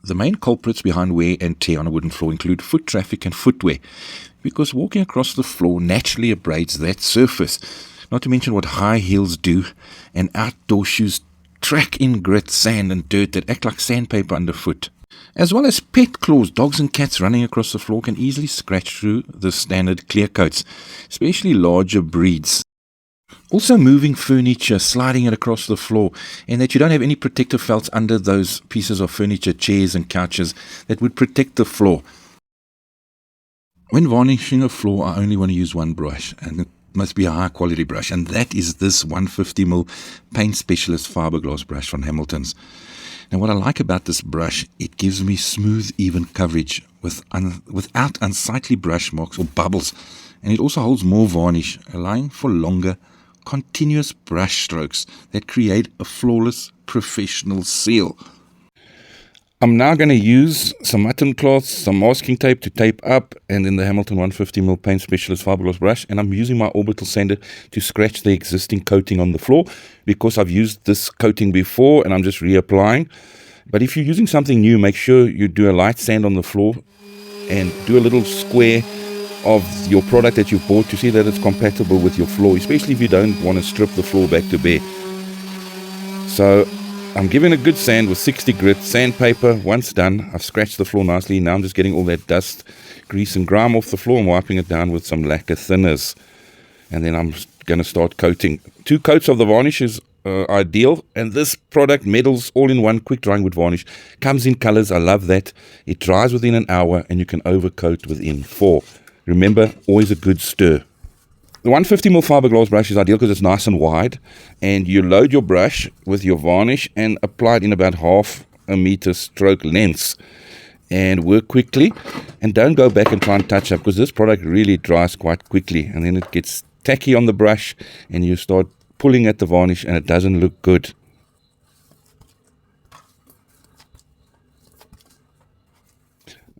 The main culprits behind wear and tear on a wooden floor include foot traffic and footwear, because walking across the floor naturally abrades that surface, not to mention what high heels do, and outdoor shoes track in grit, sand and dirt that act like sandpaper underfoot. As well as pet claws, dogs and cats running across the floor can easily scratch through the standard clear coats, especially larger breeds. Also moving furniture, sliding it across the floor, and that you don't have any protective felts under those pieces of furniture, chairs and couches that would protect the floor. When varnishing a floor, I only want to use one brush, and it must be a high quality brush, and that is this 150mm Paint Specialist Fibreglass brush from Hamilton's. Now what I like about this brush, it gives me smooth, even coverage without unsightly brush marks or bubbles, and it also holds more varnish, allowing for longer, continuous brush strokes that create a flawless, professional seal. I'm now going to use some mutton cloths, some masking tape to tape up, and then the Hamilton 150mm Paint Specialist Fibreglass brush, and I'm using my orbital sander to scratch the existing coating on the floor, because I've used this coating before and I'm just reapplying. But if you're using something new, make sure you do a light sand on the floor and do a little square of your product that you've bought to see that it's compatible with your floor, especially if you don't want to strip the floor back to bare. So I'm giving a good sand with 60 grit sandpaper. Once done, I've scratched the floor nicely. Now I'm just getting all that dust, grease and grime off the floor and wiping it down with some lacquer thinners. And then I'm going to start coating. 2 coats of the varnish is ideal, and this product, Medals all-in-one quick drying wood varnish, comes in colors. I love that. It dries within an hour and you can overcoat within 4. Remember, always a good stir. The 150mm Fibreglass brush is ideal because it's nice and wide, and you load your brush with your varnish and apply it in about half a meter stroke lengths, and work quickly, and don't go back and try and touch up, because this product really dries quite quickly, and then it gets tacky on the brush and you start pulling at the varnish and it doesn't look good.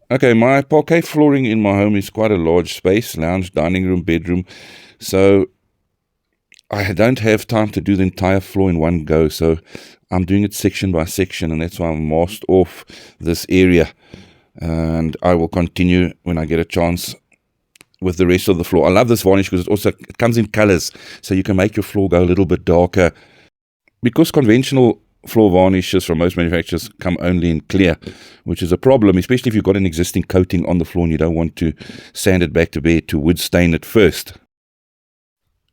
Okay, my parquet flooring in my home is quite a large space, lounge, dining room, bedroom, so I don't have time to do the entire floor in one go, so I'm doing it section by section, and that's why I've masked off this area, and I will continue when I get a chance with the rest of the floor. I love this varnish because it comes in colors, so you can make your floor go a little bit darker, because conventional floor varnishes from most manufacturers come only in clear, which is a problem, especially if you've got an existing coating on the floor and you don't want to sand it back to bare to wood stain it first.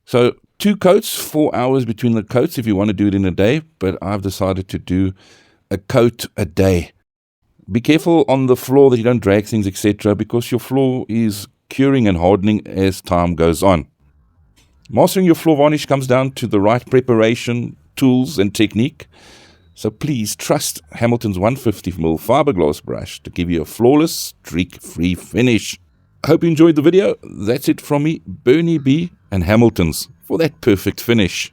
So 2 coats, 4 hours between the coats if you want to do it in a day, but I've decided to do a coat a day. Be careful on the floor that you don't drag things, etc., because your floor is curing and hardening as time goes on. Mastering your floor varnish comes down to the right preparation, tools and technique. So please trust Hamilton's 150mm Fibreglass brush to give you a flawless, streak-free finish. I hope you enjoyed the video. That's it from me, BernieB and Hamilton's, for that perfect finish.